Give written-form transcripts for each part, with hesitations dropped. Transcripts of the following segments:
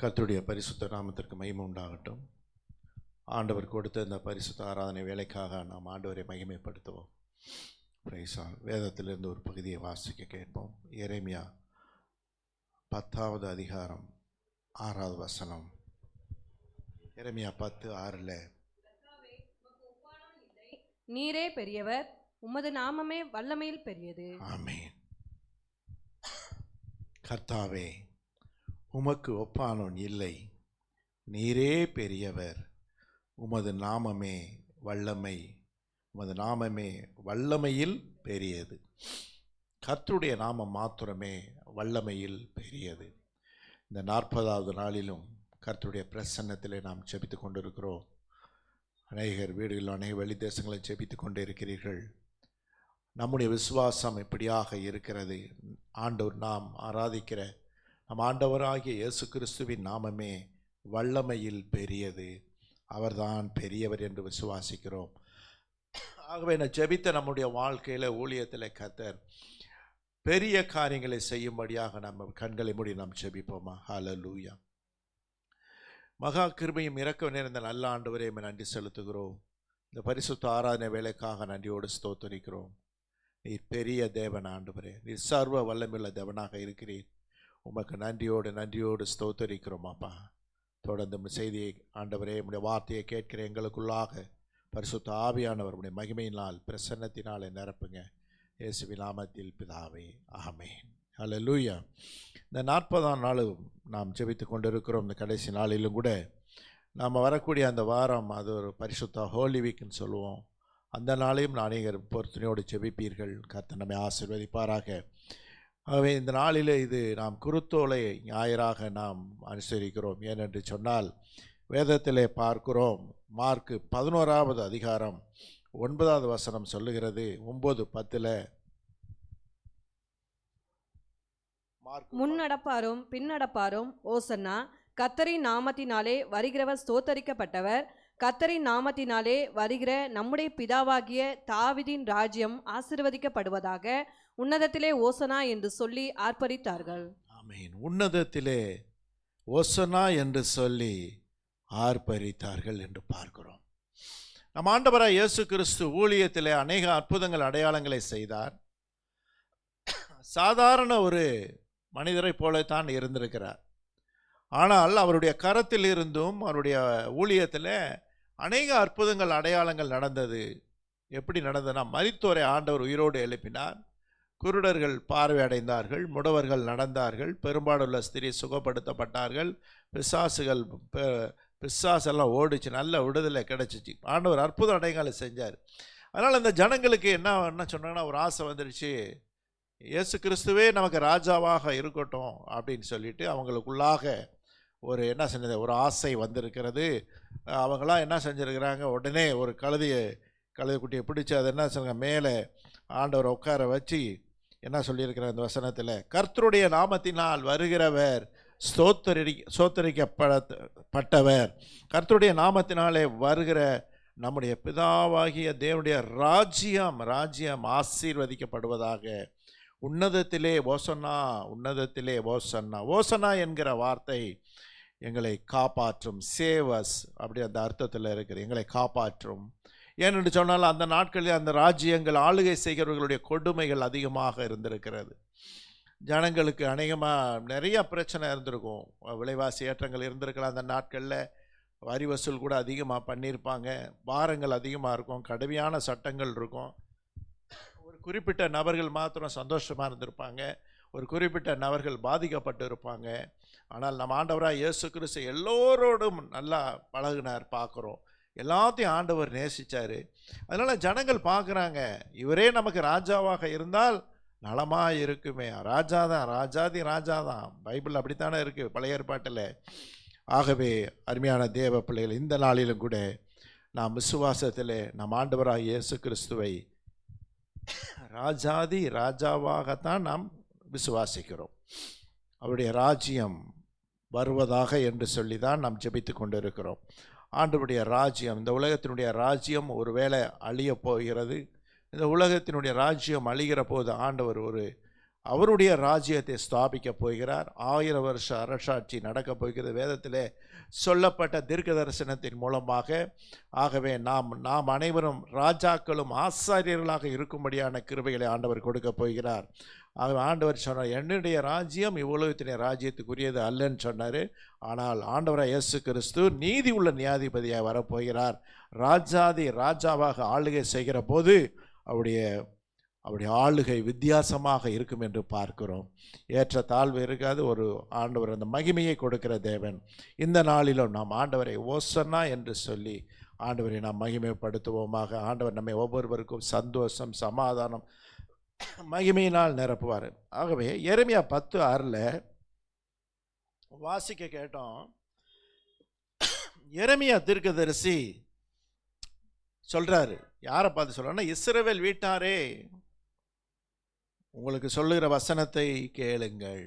கர்த்தருடைய பரிசுத்த நாமத்திற்கு மகிமை உண்டாகட்டும். ஆண்டவர் கொடுத்த இந்த பரிசுத்த ஆராதனை வேலைக்காக நாம் ஆண்டவரை மகிமைப்படுத்துவோம். வேதத்திலிருந்து ஒரு பகுதியை வாசிக்க கேட்போம். எரேமியா 10வது அதிகாரம் 6வது வசனம். எரேமியா 10:6. நீரே பெரியவர், உமது நாமமே வல்லமையில் பெரியது. ஆமென். கர்த்தாவே, உமக்கு ஒப்பானோன் இல்லை. நீரே பெரியவர், உமது நாமமே வல்லமை, உமது நாமமே வல்லமையில் பெரியது. கர்த்தருடைய நாமம் மாத்திரமே வல்லமையில் பெரியது. இந்த 40வது நாளிலும் கர்த்தருடைய பிரசன்னத்திலே நாம் ஜெபித்து கொண்டிருக்கிறோம். அநேகர் வீடுகளில் அநேக வெளி தேசங்களில் ஜெபித்து கொண்டு இருக்கிறீர்கள். நம்முடைய விசுவாசம் இப்படியாக இருக்கிறது. ஆண்டவர் நாம் ஆராதிக்கிற நம் ஆண்டவராகிய இயேசு கிறிஸ்துவின் நாமமே வல்லமையில் பெரியது. அவர்தான் பெரியவர் என்று விசுவாசிக்கிறோம். ஆகவே நான் ஜெபித்த நம்முடைய வாழ்க்கையில் ஊழியத்தில் கர்த்தர் பெரிய காரியங்களை செய்யும்படியாக நம்ம கண்களை மூடி நாம் ஜெபிப்போமா? ஹல்லேலூயா. மகா கிருபையும் இரக்கம் நிறைந்த நல்ல ஆண்டவரே, நன்றி செலுத்துகிறோம். இந்த பரிசுத்த ஆராதனை வேலைக்காக நன்றியோடு ஸ்தோத்தரிக்கிறோம். நீர் பெரிய தேவன் ஆண்டவரே, நீர் சர்வ வல்லமையுள்ள தேவனாக இருக்கிறீர். உமக்கு நன்றியோடு ஸ்தோத்தரிக்கிறோம் அப்பா. தொடர்ந்து செய்தியை ஆண்டவரே, உம்முடைய வார்த்தையை கேட்கிற எங்களுக்குள்ளாக பரிசுத்த ஆவியானவர் உம்முடைய மகிமையினால் பிரசன்னத்தினாலே நிரப்புங்க. இயேசுவின் நாமத்தில் பிதாவே, ஆமென். ஹல்லேலூயா. இந்த 40ஆம் நாளும் நாம் ஜெபித்து கொண்டிருக்கிறோம். இந்த கடைசி நாளிலும் கூட நாம் வரக்கூடிய அந்த வாரம் அது ஒரு பரிசுத்த ஹோலி வீக்னு சொல்லுவோம். அந்த நாளையும் அநேகர் பொறுத்தனையோடு ஜெபிப்பீர்கள். கர்த்தர் நம்மை ஆசீர்வதிப்பாராக. ஆகவே இந்த நாளில் இது நாம் குருத்தோலை ஞாயிறாக நாம் அனுசரிக்கிறோம். ஏனென்று சொன்னால் வேதத்திலே பார்க்கிறோம். மார்க்கு 11வது அதிகாரம் 9வது வசனம் சொல்லுகிறது. 9:10 முன்னடப்பாரும் பின்னடப்பாரும் ஓசன்னா, கர்த்தரின் நாமத்தினாலே வருகிறவர் ஸ்தோத்தரிக்கப்பட்டவர், கர்த்தரின் நாமத்தினாலே வருகிற நம்முடைய பிதாவாகிய தாவீதின் ராஜ்யம் ஆசீர்வதிக்கப்படுவதாக, உன்னதத்திலே ஓசனா என்று சொல்லி ஆர்ப்பரித்தார்கள். ஆமென். உன்னதத்திலே ஓசனா என்று சொல்லி ஆர்ப்பரித்தார்கள் என்று பார்க்கிறோம். நம் ஆண்டவராய் இயேசு கிறிஸ்து ஊழியத்திலே அநேக அற்புதங்கள் அடையாளங்களை செய்தார். சாதாரண ஒரு மனிதரை போலத்தான் இருந்திருக்கிறார். ஆனால் அவருடைய கரத்தில் இருந்தும் அவருடைய ஊழியத்தில் அநேக அற்புதங்கள் அடையாளங்கள் நடந்தது. எப்படி நடந்ததுன்னா, மரித்தோரை ஆண்டவர் உயிரோடு எழுப்பினார். குருடர்கள் பார்வை அடைந்தார்கள், முடவர்கள் நடந்தார்கள், பெரும்பாலுள்ள ஸ்திரீ சுகப்படுத்தப்பட்டார்கள், பிசாசெல்லாம் ஓடிச்சு, நல்ல விடுதலை கிடைச்சிச்சு. ஆண்டவர் அற்புத அடையாளங்களை செஞ்சார். அதனால் அந்த ஜனங்களுக்கு என்ன சொன்னாங்கன்னா, ஒரு ஆசை வந்துடுச்சு, இயேசு கிறிஸ்துவே நமக்கு ராஜாவாக இருக்கட்டும் அப்படின்னு சொல்லிட்டு அவங்களுக்குள்ளாக ஒரு என்ன செஞ்சது, ஒரு ஆசை வந்திருக்கிறது. அவங்களாம் என்ன செஞ்சுருக்கிறாங்க, உடனே ஒரு கழுதைக்குட்டியை பிடிச்சி அதை என்ன சொல்லுங்க மேலே ஆண்டவரை உட்கார வச்சு என்ன சொல்லியிருக்கிறார் இந்த வசனத்தில், கர்த்தருடைய நாமத்தினால் வருகிறவர் ஸ்தோத்தரிக்கப்பட்டவர், கர்த்தருடைய நாமத்தினாலே வருகிற நம்முடைய பிதாவாகிய தேவனுடைய ராஜ்யம் ஆசீர்வதிக்கப்படுவதாக, உன்னதத்திலே ஓசன்னா, உன்னதத்திலே ஓசன்னா. ஓசன்னா என்கிற வார்த்தை எங்களை காப்பாற்றும், சேவஸ் அப்படி அந்த அர்த்தத்தில் இருக்குது, எங்களை காப்பாற்றும். ஏனென்று சொன்னால் அந்த நாட்களில் அந்த ராஜ்யங்கள் ஆளுகை செய்கிறவர்களுடைய கொடுமைகள் அதிகமாக இருந்திருக்கிறது. ஜனங்களுக்கு அநேகமாக நிறைய பிரச்சனை இருந்திருக்கும், விலைவாசி ஏற்றங்கள் இருந்திருக்கலாம். அந்த நாட்களில் வரி வசூல் கூட அதிகமாக பண்ணியிருப்பாங்க, பாரங்கள் அதிகமாக இருக்கும், கடுமையான சட்டங்கள் இருக்கும். ஒரு குறிப்பிட்ட நபர்கள் மாத்திரம் சந்தோஷமாக இருந்திருப்பாங்க, ஒரு குறிப்பிட்ட நபர்கள் பாதிக்கப்பட்டு இருப்பாங்க. ஆனால் நம்ம ஆண்டவராக இயேசு கிறிஸ்து எல்லோரோடும் நல்லா பழகினார், பார்க்குறோம். எல்லாத்தையும் ஆண்டவர் நேசித்தார். அதனால் ஜனங்கள் பார்க்குறாங்க, இவரே நமக்கு ராஜாவாக இருந்தால் நலமாக இருக்குமே. ராஜா தான், ராஜா தான், பைபிள் அப்படித்தானே இருக்குது பழைய ஏற்பாட்டில். ஆகவே அருமையான தேவ பிள்ளைகள், இந்த நாளிலும் கூட நாம் விசுவாசத்தில் நம் ஆண்டவராக இயேசு கிறிஸ்துவை ராஜாவாகத்தான் நாம் விசுவாசிக்கிறோம். அவருடைய ராஜ்யம் வருவதாக என்று சொல்லி தான் நாம் ஜெபித்து கொண்டு இருக்கிறோம். ஆண்டவருடைய ராஜ்யம், இந்த உலகத்தினுடைய ராஜ்யம் ஒருவேளை அழிய போகிறது. இந்த உலகத்தினுடைய ராஜ்யம் அழிகிற போது ஆண்டவர் அவருடைய ராஜ்யத்தை ஸ்தாபிக்க போகிறார். 1000 வருஷ அரசாட்சி நடக்கப் போகிறது, வேதத்திலே சொல்லப்பட்ட தீர்க்க தரிசனத்தின் மூலமாக. ஆகவே நாம் அனைவரும் ராஜாக்களும் ஆசாரியர்களாக இருக்கும்படியான கிருபைகளை ஆண்டவர் கொடுக்க போகிறார். ஆகவே ஆண்டவர் சொன்னார், என்னுடைய ராஜ்யம் இவ்வுலகத்தினுடைய ராஜ்யத்துக்குரியது அல்லன்னு சொன்னார். ஆனால் ஆண்டவராக இயேசு கிறிஸ்து நீதி உள்ள நியாயாதிபதியாக வரப்போகிறார். ராஜாதி ராஜாவாக ஆளுகை செய்கிற போது அவருடைய ஆளுகை வித்தியாசமாக இருக்கும் என்று பார்க்கிறோம். ஏற்ற தாழ்வு இருக்காது. ஒரு ஆண்டவர் அந்த மகிமையை கொடுக்கிற தேவன். இந்த நாளிலும் நாம் ஆண்டவரை ஓசன்னா என்று சொல்லி ஆண்டவரை நாம் மகிமைப்படுத்துவோமாக. ஆண்டவர் நம்மை ஒவ்வொருவருக்கும் சந்தோஷம், சமாதானம், மகிமையினால் நிரப்புவார். ஆகவே எரேமியா 10:6 வாசிக்க கேட்டோம். எரேமியா தீர்க்கதரிசி சொல்றாரு, யாரை பார்த்து சொல்றாருன்னா, இஸ்ரவேல் வீட்டாரே, உங்களுக்கு சொல்லுகிற வசனத்தை கேளுங்கள்.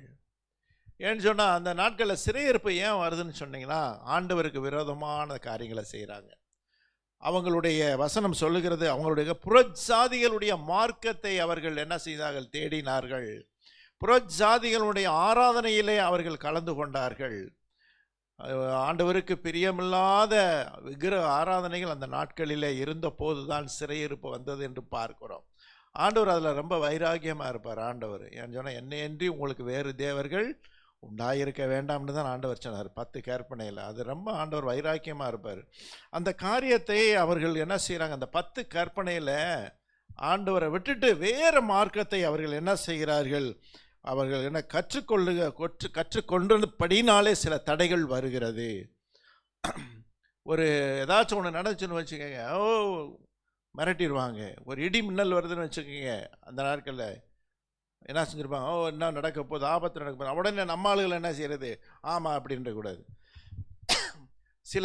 ஏன்னு சொன்னால், அந்த நாட்களில் சிறையிருப்பு ஏன் வருதுன்னு சொன்னீங்கன்னா, ஆண்டவருக்கு விரோதமான காரியங்களை செய்கிறாங்க. அவங்களுடைய வசனம் சொல்லுகிறது, அவங்களுடைய புறஜாதிகளுடைய மார்க்கத்தை அவர்கள் என்ன செய்தார்கள்? தேடினார்கள். புறஜாதிகளுடைய ஆராதனையிலே அவர்கள் கலந்து கொண்டார்கள். ஆண்டவருக்கு பிரியமில்லாத விக்கிரக ஆராதனைகள் அந்த நாட்களிலே இருந்த போதுதான் சிறையிருப்பு வந்தது என்று பார்க்கிறோம். ஆண்டவர் அதில் ரொம்ப வைராக்கியமாக இருப்பார். ஆண்டவர் ஏன்னு சொன்னால், என்னையன்றி உங்களுக்கு வேறு தேவர்கள் உண்டாயிருக்க வேண்டாம்னு தான் ஆண்டவர் சொன்னார் 10 கற்பனையில். அது ரொம்ப ஆண்டவர் வைராக்கியமாக இருப்பார். அந்த காரியத்தை அவர்கள் என்ன செய்கிறாங்க? அந்த 10 கற்பனையில் ஆண்டவரை விட்டுட்டு வேறு மார்க்கத்தை அவர்கள் என்ன செய்கிறார்கள்? அவர்கள் என்ன கற்றுக்கொண்டபடினாலே சில தடைகள் வருகிறது. ஒரு ஏதாச்சும் ஒன்று நடந்துச்சுன்னு வச்சுக்கோங்க, மிரட்டிடுவாங்க. ஒரு இடி மின்னல் வருதுன்னு வச்சுக்கோங்க, அந்த நாட்களில் என்ன செஞ்சுருப்பாங்க? என்ன நடக்க போகுது, ஆபத்து நடக்க போகுது, உடனே நம்ம ஆளுகள் என்ன செய்கிறது? ஆமாம் அப்படின்ற கூடாது. சில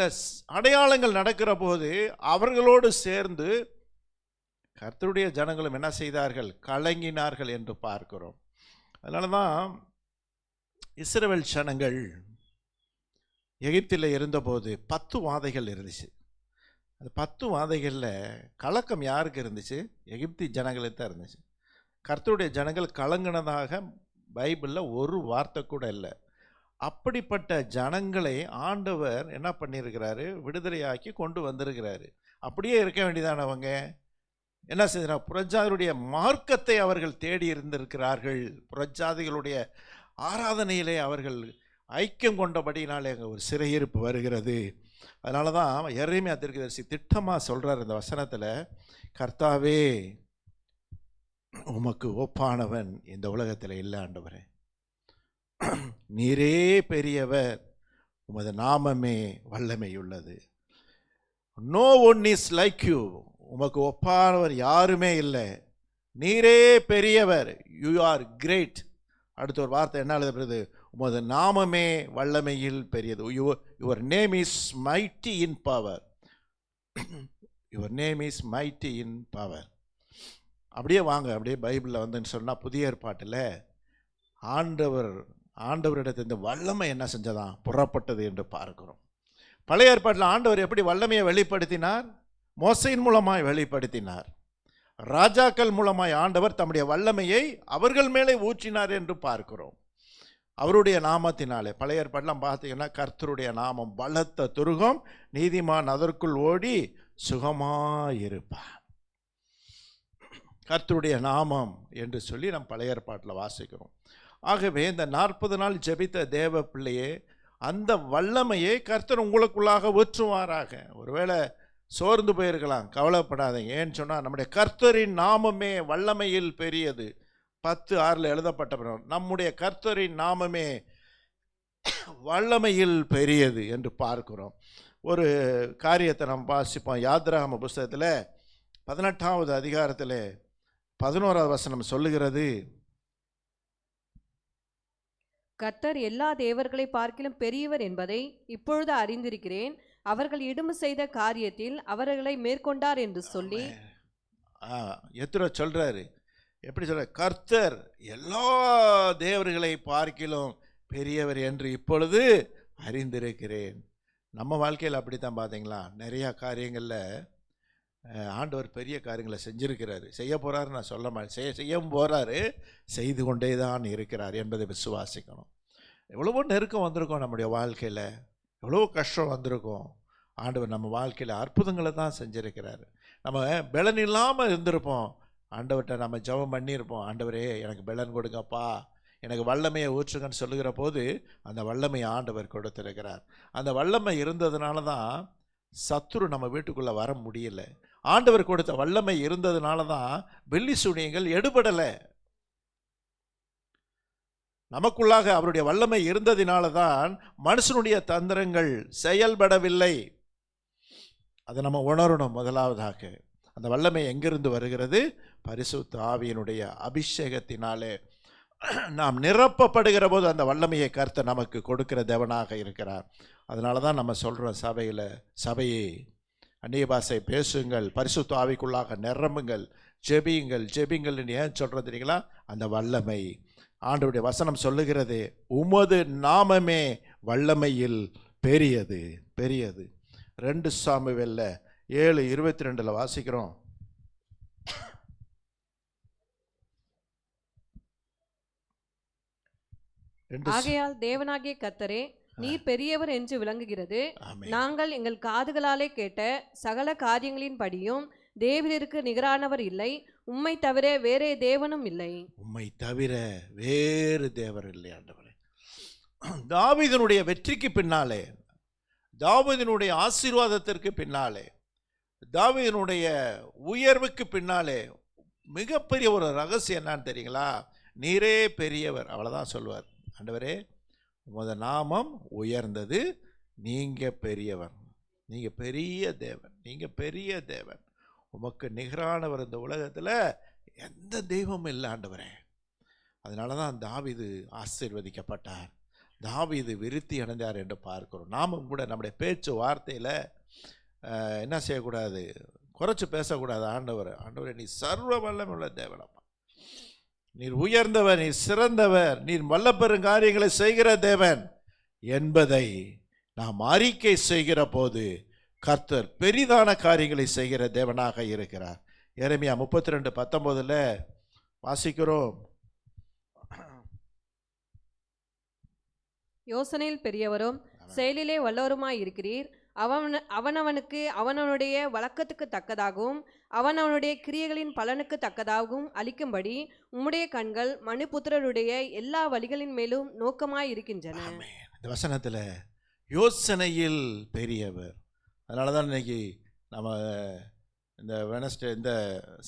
அடையாளங்கள் நடக்கிற போது அவர்களோடு சேர்ந்து கர்த்தருடைய ஜனங்களும் என்ன செய்தார்கள்? கலங்கினார்கள் என்று பார்க்கிறோம். அதனால தான் இஸ்ரவேல் ஜனங்கள் எகிப்தில் இருந்தபோது 10 வாதைகள் இருந்துச்சு. அந்த 10 வாதைகளில் கலக்கம் யாருக்கு இருந்துச்சு? எகிப்தி ஜனங்களுக்கு தான் இருந்துச்சு. கர்த்தருடைய ஜனங்கள் கலங்கினதாக பைபிளில் ஒரு வார்த்தை கூட இல்லை. அப்படிப்பட்ட ஜனங்களை ஆண்டவர் என்ன பண்ணியிருக்கிறாரு? விடுதலையாக்கி கொண்டு வந்திருக்கிறாரு. அப்படியே இருக்க வேண்டியதானவங்க என்ன செய்கிறார்? புறஜாதிகளுடைய மார்க்கத்தை அவர்கள் தேடி இருந்திருக்கிறார்கள். புறஜாதிகளுடைய ஆராதனையிலே அவர்கள் ஐக்கியம் கொண்டபடினாலே அங்கே ஒரு சிறையிருப்பு வருகிறது. அதனால தான் எரேமியா தீர்க்கதரிசி திட்டமாக சொல்கிறார் இந்த வசனத்தில், கர்த்தாவே, உமக்கு ஒப்பானவன் இந்த உலகத்தில் இல்லை ஆண்டவரே. நீரே பெரியவர், உமது நாமமே வல்லமையுள்ளது. No one is like you. உமக்கு ஒப்பானவர் யாருமே இல்லை. நீரே பெரியவர், யூ ஆர் கிரேட். அடுத்த ஒரு வார்த்தை என்ன எழுதுறது? உமது நாமமே வல்லமையில் பெரியது. Your name is mighty in power. Your name is mighty in power. அப்படியே வாங்க, அப்படியே பைபிளில் வந்துன்னு சொன்னால், புதிய ஏற்பாட்டில் ஆண்டவரிடத்தில் இந்த வல்லமை என்ன செஞ்சதான்? புறப்பட்டது என்று பார்க்கிறோம். பழைய ஏற்பாட்டில் ஆண்டவர் எப்படி வல்லமையை வெளிப்படுத்தினார்? மோசையின் மூலமாய் வெளிப்படுத்தினார். ராஜாக்கள் மூலமாய் ஆண்டவர் தம்முடைய வல்லமையை அவர்கள் மேலே ஊற்றினார் என்று பார்க்கிறோம். அவருடைய நாமத்தினாலே பழைய ஏற்பாடெல்லாம் பார்த்தீங்கன்னா, கர்த்தருடைய நாமம் பலத்த துருகம், நீதிமான் அதற்குள் ஓடி சுகமாயிருப்பார். கர்த்தருடைய நாமம் என்று சொல்லி நம் பழைய ஏற்பாட்டில் வாசிக்கிறோம். ஆகவே இந்த 40 நாள் ஜெபித்த தேவ பிள்ளையே, அந்த வல்லமையை கர்த்தர் உங்களுக்குள்ளாக ஊற்றுவாராக. ஒருவேளை சோர்ந்து போயிருக்கலாம், கவலைப்படாதீங்க. ஏன்னு சொன்னால், நம்முடைய கர்த்தரின் நாமமே வல்லமையில் பெரியது. 10:6 எழுதப்பட்ட நம்முடைய கர்த்தரின் நாமமே வல்லமையில் பெரியது என்று பார்க்கிறோம். ஒரு காரியத்தை நாம் வாசிப்போம். யாத்ராகம புஸ்தகத்தில் 18வது அதிகாரத்தில் 11வது வசனம் சொல்லுகிறது, கர்த்தர் எல்லா தேவர்களை பார்க்கிலும் பெரியவர் என்பதை இப்பொழுது அறிந்திருக்கிறேன். அவர்கள் இடும்பு செய்த காரியத்தில் அவர்களை மேற்கொண்டார் என்று சொல்லி எத்திரோ சொல்றாரு. எப்படி சொல்ற? கர்த்தர் எல்லா தேவர்களை பார்க்கிலும் பெரியவர் என்று இப்பொழுது அறிந்திருக்கிறேன். நம்ம வாழ்க்கையில் அப்படித்தான் பார்த்தீங்களா? நிறைய காரியங்களில் ஆண்டவர் பெரிய காரியங்களை செஞ்சிருக்கிறாரு, செய்ய போகிறாரு. நான் சொல்ல மாட்டேன், செய்யவும் போகிறாரு, செய்து கொண்டே தான் இருக்கிறார் என்பதை விசுவாசிக்கணும். எவ்வளவோ நெருக்கம் வந்திருக்கோம் நம்முடைய வாழ்க்கையில், எவ்வளோ கஷ்டம் வந்திருக்கோம். ஆண்டவர் நம்ம வாழ்க்கையில் அற்புதங்களை தான் செஞ்சுருக்கிறாரு. நம்ம பலன் இல்லாமல் இருந்திருப்போம், ஆண்டவர்கிட்ட நம்ம ஜெபம் பண்ணியிருப்போம், ஆண்டவரே எனக்கு பலன் கொடுங்கப்பா, எனக்கு வல்லமையை ஊற்றுங்கன்னு சொல்லுகிற போது அந்த வல்லமையை ஆண்டவர் கொடுத்திருக்கிறார். அந்த வல்லமை இருந்ததுனால தான் சத்துரு நம்ம வீட்டுக்குள்ளே வர முடியல. ஆண்டவர் கொடுத்த வல்லமை இருந்ததுனால தான் வெள்ளி சூனியங்கள் எடுபடலை. நமக்குள்ளாக அவருடைய வல்லமை இருந்ததினால தான் மனுஷனுடைய தந்திரங்கள் செயல்படவில்லை. அதை நம்ம உணரணும். முதலாவதாக அந்த வல்லமை எங்கிருந்து வருகிறது? பரிசுத்த ஆவியினுடைய அபிஷேகத்தினாலே நாம் நிரப்பப்படுகிற போது அந்த வல்லமையை கர்த்தர் நமக்கு கொடுக்கிற தேவனாக இருக்கிறார். அதனால தான் நம்ம சொல்கிறோம், சபையே அந்நிய பாஷை பேசுங்கள், பரிசுத்த ஆவிக்குள்ளாக நிரம்புங்கள், ஜெபியுங்கள். ஏன் சொல்கிறது தெரியுங்களா? அந்த வல்லமை ஆண்டவருடைய வசனம் சொல்லுகிறது, உமது நாமமே வல்லமையில் பெரியது. 2 சாமுவேல்ல 7:22 வாசிக்கிறோம். ஆகையால் தேவனாகிய கர்த்தரே, நீர் பெரியவர் என்று விளங்குகிறது. நாங்கள் எங்கள் காதுகளாலே கேட்ட சகல காரியங்களின் படியும் தேவருக்கு நிகரானவர் இல்லை, உம்மை தவிர வேறே தேவனும் இல்லை. உம்மை தவிர வேறு தேவர் இல்லை. ஆண்டவரே, தாவீதினுடைய வெற்றிக்கு பின்னாலே, தாவீதினுடைய ஆசீர்வாதத்திற்கு பின்னாலே, தாவீதினுடைய உயர்வுக்கு பின்னாலே மிகப்பெரிய ஒரு ரகசியம் என்னன்னு தெரியுங்களா? நீரே பெரியவர். அவ்வளோதான் சொல்லுவார். ஆண்டவரே, உமது நாமம் உயர்ந்தது, நீங்கள் பெரியவர், நீங்கள் பெரிய தேவன், உமக்கு நிகரானவர் இந்த உலகத்தில் எந்த தெய்வமும் இல்லை ஆண்டவரே. அதனால தான் தாவீது ஆசீர்வதிக்கப்பட்டார், தாவீது விருத்தி அடைந்தார் என்று பார்க்கிறோம். நாமும் கூட நம்முடைய பேச்சு வார்த்தையில் என்ன செய்யக்கூடாது? குறைச்சி பேசக்கூடாது. ஆண்டவரே நீ சர்வ வல்லமையுள்ள தேவனப்பா, நீர் உயர்ந்தவர், நீர் சிறந்தவர், நீர் வல்ல பெரும் காரியங்களை செய்கிற தேவன் என்பதை நாம் அறிக்கை செய்கிற போது கர்த்தர் பெரிதான காரியங்களை செய்கிற தேவனாக இருக்கிறார். எரேமியா 32:19 வாசிக்கிறோம். யோசனையில் பெரியவரும் செயலிலே வல்லவருமாய் இருக்கிறீர். அவனவனுக்கு அவனவனுடைய வழக்கத்துக்கு தக்கதாகவும் அவனவனுடைய கிரியைகளின் பலனுக்கு தக்கதாகவும் அளிக்கும்படி உம்முடைய கண்கள் மனுபுத்திரருடைய எல்லா வழிகளின் மேலும் நோக்கமாய் இருக்கின்றன. இந்த வசனத்தில் யோசனையில் பெரியவர். அதனால தான் இன்னைக்கு நம்ம இந்த வெனஸ்டே இந்த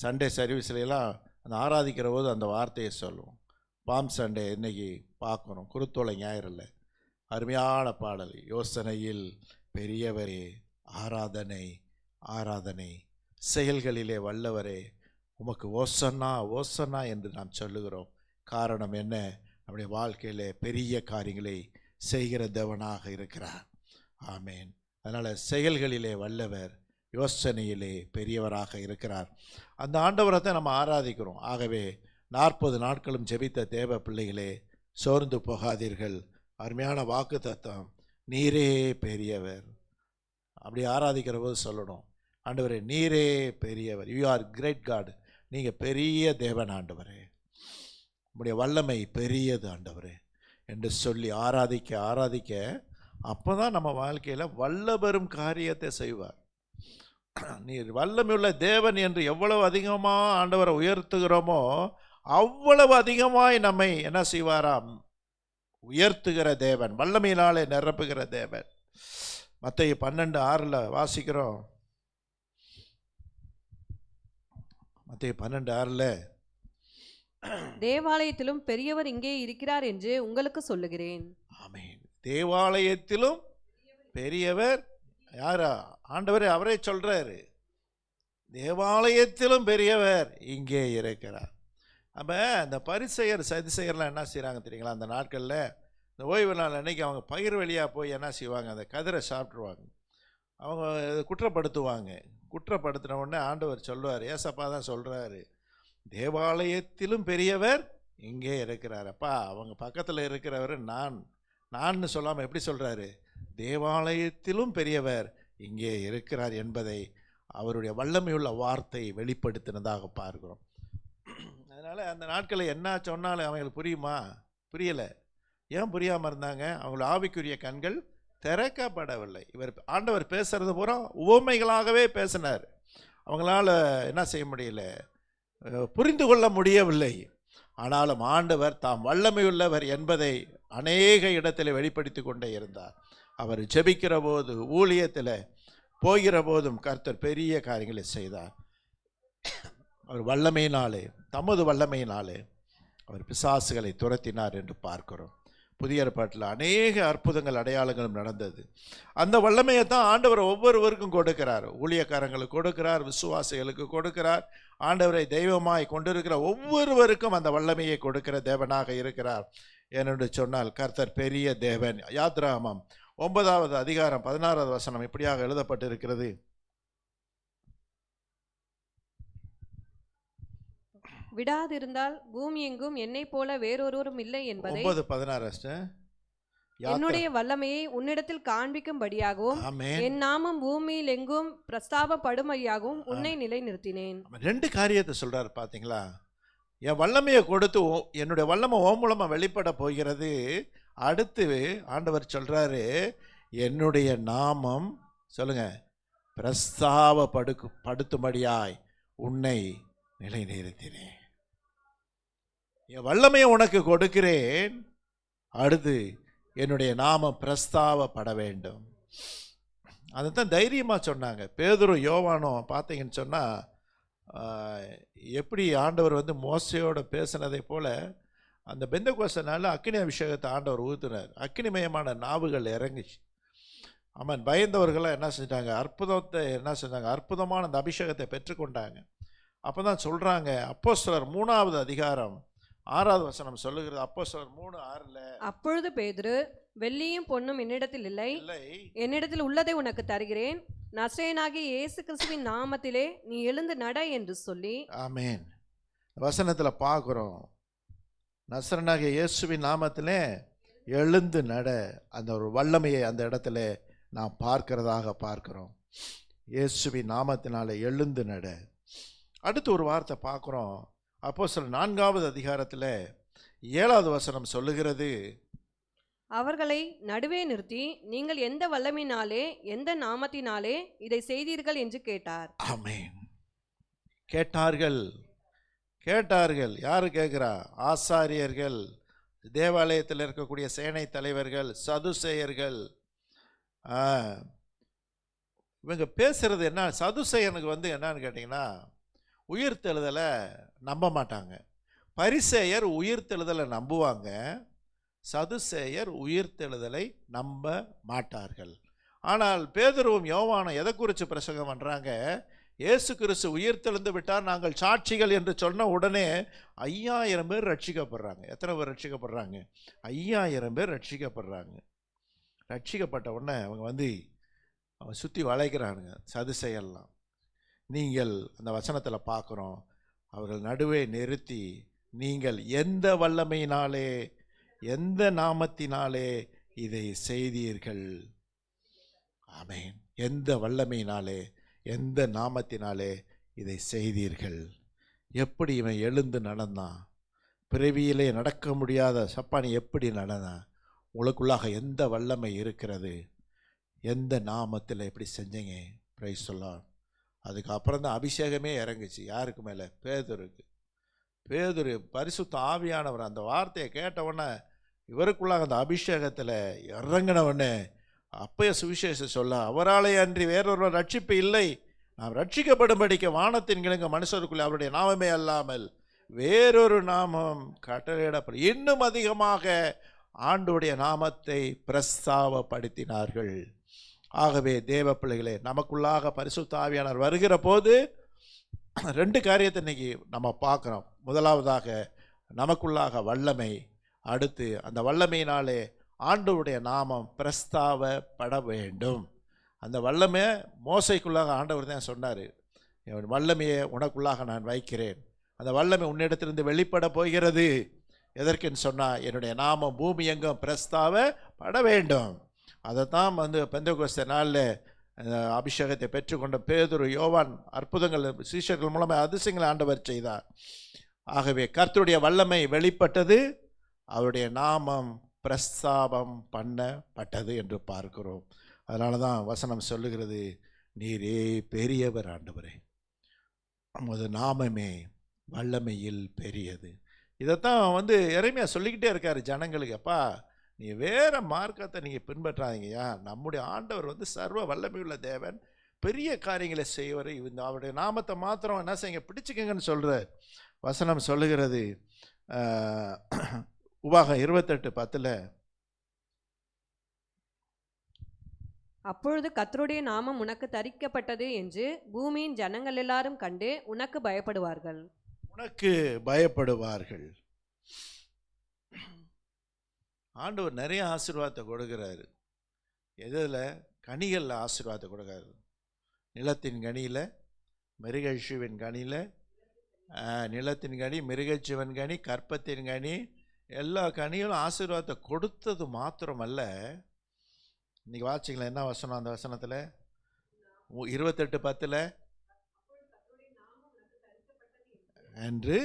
சண்டே சர்வீஸ்லாம் அந்த ஆராதிக்கிற போது அந்த வார்த்தையை சொல்லுவோம். பாம் சண்டே இன்னைக்கு பார்க்குறோம், குருத்தோலை ஞாயிறில் அருமையான பாடல், யோசனையில் பெரியவரே, ஆராதனை செயல்களிலே வல்லவரே, உமக்கு ஓசன்னா என்று நாம் சொல்லுகிறோம். காரணம் என்ன? நம்முடைய வாழ்க்கையில் பெரிய காரியங்களை செய்கிற தேவனாக இருக்கிறார். ஆமேன். அதனால் செயல்களிலே வல்லவர், யோசனையிலே பெரியவராக இருக்கிறார். அந்த ஆண்டவரை தான் நம்ம ஆராதிக்கிறோம். ஆகவே 40 நாட்களும் ஜெபித்த தேவ பிள்ளைகளே, சோர்ந்து போகாதீர்கள். அருமையான வாக்கு தத்துவம், நீரே பெரியவர். அப்படி ஆராதிக்கிற போது சொல்லணும், ஆண்டவரே நீரே பெரியவர், யூ ஆர் கிரேட் காட், நீங்கள் பெரிய தேவன் ஆண்டவரே, உங்களுடைய வல்லமை பெரியது ஆண்டவரே என்று சொல்லி ஆராதிக்க அப்போ தான் நம்ம வாழ்க்கையில் வல்ல பெறும் காரியத்தை செய்வார். நீர் வல்லமையுள்ள தேவன் என்று எவ்வளவு அதிகமாக ஆண்டவரை உயர்த்துகிறோமோ அவ்வளவு அதிகமாய் நம்மை என்ன செய்வாராம்? உயர்த்துகிற தேவன், வல்லமையினாலே நிரப்புகிற தேவன். மத்தேயு 12:6 வாசிக்கிறோம். மத்தேயு 12:6 தேவாலயத்திலும் பெரியவர் இங்கே இருக்கிறார் என்று உங்களுக்கு சொல்லுகிறேன். ஆமென். தேவாலயத்திலும் பெரியவர் யாரா? ஆண்டவரே அவரே சொல்றாரு, தேவாலயத்திலும் பெரியவர் இங்கே இருக்கிறார். அப்போ அந்த பரிசெயர் சதிசெயர்லாம் என்ன செய்கிறாங்க தெரியுங்களா? அந்த நாட்களில் இந்த ஓய்வு நாள் அன்னைக்கு அவங்க பயிர் வழியாக போய் என்ன செய்வாங்க? அந்த கதிரை சாப்பிட்ருவாங்க. அவங்க குற்றப்படுத்தின உடனே ஆண்டவர் சொல்லுவார், ஏசப்பா தான் சொல்கிறாரு, தேவாலயத்திலும் பெரியவர் இங்கே இருக்கிறார். அப்பா அவங்க பக்கத்தில் இருக்கிறவர் நான் சொல்லாமல் எப்படி சொல்கிறாரு? தேவாலயத்திலும் பெரியவர் இங்கே இருக்கிறார் என்பதை அவருடைய வல்லமையுள்ள வார்த்தை வெளிப்படுத்தினதாக பார்க்கிறோம். அதனால் அந்த நாட்களில் என்ன சொன்னாலும் அவங்களுக்கு புரியுமா? புரியலை. ஏன் புரியாமல் இருந்தாங்க? அவங்களோட ஆவிக்குரிய கண்கள் திறக்கப்படவில்லை. ஆண்டவர் பேசுறது பூரா உவமைகளாகவே பேசினார். அவங்களால என்ன செய்ய முடியல, புரிந்து கொள்ள முடியவில்லை. ஆனாலும் ஆண்டவர் தாம் வல்லமையுள்ளவர் என்பதை அநேக இடத்தில் வெளிப்படுத்தி கொண்டே இருந்தார். அவர் ஜெபிக்கிற போது, ஊழியத்தில் போகிற போதும் கர்த்தர் பெரிய காரியங்களை செய்தார். அவர் வல்லமையினாலே, தமது வல்லமையினாலே அவர் பிசாசுகளை துரத்தினார் என்று பார்க்கிறோம். புதிய ஏற்பாட்டில் அநேக அற்புதங்கள் அடையாளங்களும் நடந்தது. அந்த வல்லமையை தான் ஆண்டவர் ஒவ்வொருவருக்கும் கொடுக்கிறார். ஊழியக்காரங்களுக்கு கொடுக்கிறார், விசுவாசிகளுக்கு கொடுக்கிறார். ஆண்டவரை தெய்வமாய் கொண்டிருக்கிற ஒவ்வொருவருக்கும் அந்த வல்லமையை கொடுக்கிற தேவனாக இருக்கிறார். ஏனென்று சொன்னால் கர்த்தர் பெரிய தேவன். யாத்ராகமம் 9வது அதிகாரம் 16வது வசனம் இப்படியாக எழுதப்பட்டிருக்கிறது. விடாதிருந்தால் பூமி எங்கும் என்னை போல வேறொருவரும் இல்லை என்பதை 9:16 என்னுடைய வல்லமையை உன்னிடத்தில் காண்பிக்கும்படியாகவும் என் நாமம் பூமியில் எங்கும் பிரஸ்தாபப்படும்படியாகவும் உன்னை நிலைநிறுத்தினேன். 2 காரியத்தை சொல்றாரு பாத்தீங்களா? என் வல்லமையை கொடுத்து என்னுடைய வல்லமை ஓ மூலமா வெளிப்பட போகிறது. அடுத்து ஆண்டவர் சொல்றாரு, என்னுடைய நாமம் சொல்லுங்க பிரஸ்தாபப்படுத்தும்படியாய் உன்னை நிலைநிறுத்தினேன். என் வல்லமையை உனக்கு கொடுக்கிறேன். அடுத்து என்னுடைய நாமம் பிரஸ்தாபப்பட வேண்டும். அதைத்தான் தைரியமாக சொன்னாங்க. பேதுரு யோவானும் பார்த்தீங்கன்னு சொன்னால் எப்படி ஆண்டவர் மோசையோட பேசினதை போல அந்த பெந்தெகோஸ்தே நாளில் அக்கினி அபிஷேகத்தை ஆண்டவர் ஊற்றினார். அக்கினிமயமான நாவுகள் இறங்கிச்சு. ஆமாம், பயந்தவர்களாக என்ன செஞ்சாங்க? அற்புதமான அந்த அபிஷேகத்தை பெற்றுக்கொண்டாங்க. அப்போ தான் சொல்கிறாங்க, அப்போஸ்தலர் 3வது அதிகாரம் 6வது வசனம் சொல்லுகிறது. அப்போஸ்தலர் 3:6 அப்பொழுது பேதுரு, வெள்ளியும் பொன்னும் என்னிடத்தில் இல்லை, என்னிடத்தில் உள்ளதை உனக்கு தருகிறேன். நசரேயனாகிய இயேசு கிறிஸ்துவின் நாமத்திலே நீ எழுந்து நட என்று சொல்லி. ஆமென். வசனத்தில் பார்க்குறோம், நசரேயனாகிய இயேசுவின் நாமத்திலே எழுந்து நட. அந்த ஒரு வல்லமையை அந்த இடத்துல நாம் பார்க்கிறதாக பார்க்கிறோம். இயேசுவின் நாமத்தினாலே எழுந்து நட. அடுத்து ஒரு வார்த்தை பார்க்குறோம். அப்போஸ்தலர் 4வது அதிகாரத்தில் 7வது வசனம் சொல்லுகிறது, அவர்களை நடுவே நிறுத்தி நீங்கள் எந்த வல்லமையினாலே எந்த நாமத்தினாலே இதை செய்தீர்கள் என்று கேட்டார். ஆமென். கேட்டார்கள். யாரு கேட்கிறா? ஆசாரியர்கள், தேவாலயத்தில் இருக்கக்கூடிய சேனை தலைவர்கள், சதுசேயர்கள். இவங்க பேசுறது என்ன? சதுசேயனுக்கு என்னன்னு கேட்டிங்கன்னா, உயிர்த்தெழுதலை நம்ப மாட்டாங்க. பரிசேயர் உயிர்த்தெழுதலை நம்புவாங்க, சதுசேயர் உயிர்த்தெழுதலை நம்ப மாட்டார்கள். ஆனால் பேதுருவும் யோவானும் எதை குறித்து பிரசங்கம் பண்ணுறாங்க? இயேசு கிறிஸ்து உயிர்த்தெழுந்து விட்டார், நாங்கள் சாட்சிகள் என்று சொன்ன உடனே 5000 பேர் ரட்சிக்கப்படுறாங்க. எத்தனை பேர் ரட்சிக்கப்படுறாங்க? 5000 பேர் ரட்சிக்கப்படுறாங்க. ரட்சிக்கப்பட்ட உடனே அவங்க சுற்றி வளைக்கிறானுங்க சதுசேயெல்லாம். நீங்கள் அந்த வசனத்தில் பார்க்குறோம், அவர்கள் நடுவே நிறுத்தி நீங்கள் எந்த வல்லமையினாலே எந்த நாமத்தினாலே இதை செய்தீர்கள். ஆமென். எந்த வல்லமையினாலே எந்த நாமத்தினாலே இதை செய்தீர்கள். எப்படி இவன் எழுந்து நடந்தான்? பிறவியிலே நடக்க முடியாத சப்பானி எப்படி நடந்தான்? உங்களுக்குள்ளாக எந்த வல்லமை இருக்கிறது? எந்த நாமத்தில் எப்படி செஞ்சீங்க? பிரைஸ் சொல்லலாம். அதுக்கப்புறம் தான் அபிஷேகமே இறங்குச்சு. யாருக்கு மேலே? பேதுருக்கு. பேதுரு பரிசுத்த ஆவியானவர் அந்த வார்த்தையை கேட்டவுடனே இவருக்குள்ளாக அந்த அபிஷேகத்தில் இறங்கினவுடனே அப்பய சுவிசேஷம் சொல்ல, அவராலே அன்றி வேறொருவர் ரட்சிப்பு இல்லை, நாம் ரட்சிக்கப்படும்படிக்க வானத்தின் கிழங்கு மனுஷருக்குள்ளே அவருடைய நாமமே அல்லாமல் வேறொரு நாமம் கட்டளையிடப்படும். இன்னும் அதிகமாக ஆண்டுடைய நாமத்தை பிரஸ்தாபப்படுத்தினார்கள். ஆகவே தேவ பிள்ளைகளே, நமக்குள்ளாக பரிசுத்த ஆவியானவர் வருகிற போது 2 காரியத்தை இன்னைக்கு நம்ம பார்க்குறோம். முதலாவதாக நமக்குள்ளாக வல்லமை, அடுத்து அந்த வல்லமையினாலே ஆண்டவருடைய நாமம் பிரஸ்தாபப்பட வேண்டும். அந்த வல்லமை மோசைக்குள்ளாக ஆண்டவர் தான் சொன்னார், வல்லமையை உனக்குள்ளாக நான் வைக்கிறேன், அந்த வல்லமை உன்னிடத்திலிருந்து வெளிப்பட போகிறது. எதற்குன்னு சொன்னால் என்னுடைய நாமம் பூமி எங்கும் பிரஸ்தாபப்பட வேண்டும். அதை தான் பெந்தெகோஸ்தே நாளில் அபிஷேகத்தை பெற்றுக்கொண்ட பேதுரு, யோவான் அற்புதங்கள் சீஷர்கள் மூலமாக அதிசயங்களை ஆண்டவர் செய்தார். ஆகவே கர்த்தருடைய வல்லமை வெளிப்பட்டது, அவருடைய நாமம் பிரஸ்தாபம் பண்ணப்பட்டது என்று பார்க்கிறோம். அதனால தான் வசனம் சொல்லுகிறது, நீரே பெரியவர் ஆண்டவரே, உமது நாமமே வல்லமையில் பெரியது. இதைத்தான் எரேமியா சொல்லிக்கிட்டே இருக்காரு ஜனங்களுக்கு. அப்பா, நீ வேற மார்க்கத்தை நீங்கள் பின்பற்றாதீங்கய்யா, நம்முடைய ஆண்டவர் சர்வ வல்லமையுள்ள தேவன், பெரிய காரியங்களை செய்வார், அவருடைய நாமத்தை மாத்திரம் என்ன செய்யுங்க, பிடிச்சிக்கங்கன்னு சொல்கிற வசனம் சொல்லுகிறது. உபாகம் 28:10. அப்பொழுது கர்த்தருடைய நாமம் உனக்கு தரிக்கப்பட்டது என்று பூமியின் ஜனங்கள் எல்லாரும் கண்டு உனக்கு பயப்படுவார்கள். உனக்கு பயப்படுவார்கள். ஆண்டவர் நிறைய ஆசீர்வாதத்தை கொடுக்கிறாரு. எதில்? கனிகளில் ஆசீர்வாதத்தை கொடுக்கிறாரு. நிலத்தின் கனியில், மிருகஜீவன் கனியில், நிலத்தின் கனி, மிருகஜீவன் கனி, கற்பத்தின் கனி, எல்லா கனிகளும் ஆசீர்வாதத்தை கொடுத்தது மாத்திரமல்ல. இன்னைக்கு வாசிங்களா என்ன வசனம்? அந்த வசனத்தில் 28:10 என்று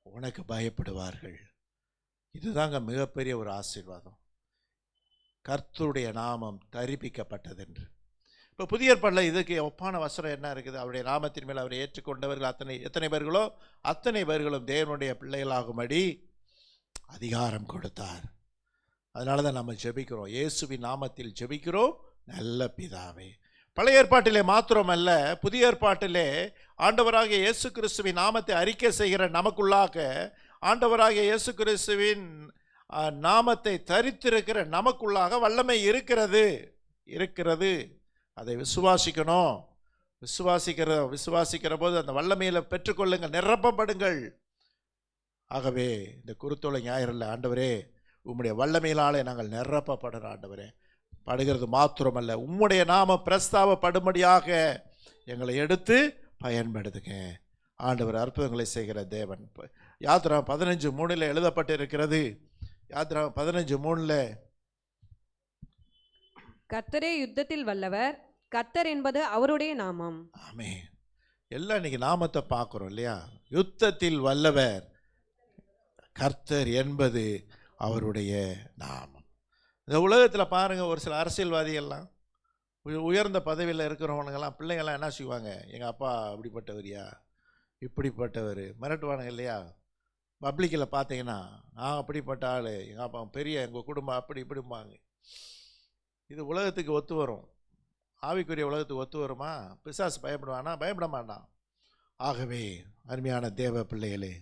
உனக்கு பயப்படுவார்கள். இதுதாங்க மிகப்பெரிய ஒரு ஆசீர்வாதம், கர்த்தருடைய நாமம் தரிப்பிக்கப்பட்டது என்று. இப்போ புதிய ஏற்பாட்டில் இதுக்கு ஒப்பான வசனம் என்ன இருக்குது? அவருடைய நாமத்தின் மேல் அவரை ஏற்றுக்கொண்டவர்கள் எத்தனை பேர்களோ அத்தனை பேர்களும் தேவனுடைய பிள்ளைகளாகும்படி அதிகாரம் கொடுத்தார். அதனால தான் நம்ம ஜெபிக்கிறோம், இயேசுவின் நாமத்தில் ஜெபிக்கிறோம் நல்ல பிதாவே. பழைய ஏற்பாட்டிலே மாத்திரமல்ல, புதிய ஏற்பாட்டிலே ஆண்டவராகிய இயேசு கிறிஸ்துவின் நாமத்தை அறிக்கை செய்கிற நமக்குள்ளாக ஆண்டவராகிய இயேசு கிறிஸ்துவின் நாமத்தை தரித்திருக்கிற நமக்குள்ளாக வல்லமை இருக்கிறது. அதை விசுவாசிக்கணும். விசுவாசிக்கிற போது அந்த வல்லமையில் பெற்றுக்கொள்ளுங்கள், நிரப்பப்படுங்கள். ஆகவே இந்த குருத்தோலை ஞாயிறில் ஆண்டவரே, உம்முடைய வல்லமையினாலே நாங்கள் நிரப்பப்படுற ஆண்டவரே, படுகிறது மாத்திரமல்ல, உம்முடைய நாமம் பிரஸ்தாபப்படும்படியாக எங்களை எடுத்து பயன்படுத்துங்க. ஆண்டவர் அற்புதங்களை செய்கிற தேவன். யாத்திராகமம் 15:3 எழுதப்பட்டு இருக்கிறது. யாத்திராகமம் 15:3 கர்த்தரே யுத்தத்தில் வல்லவர், கர்த்தர் என்பது அவருடைய நாமம். ஆமே. எல்லாம் இன்னைக்கு நாமத்தை பார்க்குறோம் இல்லையா? யுத்தத்தில் வல்லவர், கர்த்தர் என்பது அவருடைய நாமம். இந்த உலகத்தில் பாருங்கள், ஒரு சில அரசியல்வாதிகள்லாம், உயர்ந்த பதவியில் இருக்கிறவனுங்கெல்லாம் பிள்ளைங்கள்லாம் என்ன செய்வாங்க, எங்கள் அப்பா அப்படிப்பட்டவரியா, இப்படிப்பட்டவர் மிரட்டுவானுங்க இல்லையா? பப்ளிக்கில் பார்த்தீங்கன்னா, நான் அப்படிப்பட்ட ஆள், எங்கள் அப்பா பெரிய, எங்கள் குடும்பம் அப்படி இப்படிம்பாங்க. இது உலகத்துக்கு ஒத்து வரும், ஆவிக்குரிய உலகத்துக்கு ஒத்து வருமா? பிசாசு பயப்படுவானா? பயப்பட மாட்டான். ஆகவே அருமையான தேவ பிள்ளைகளே,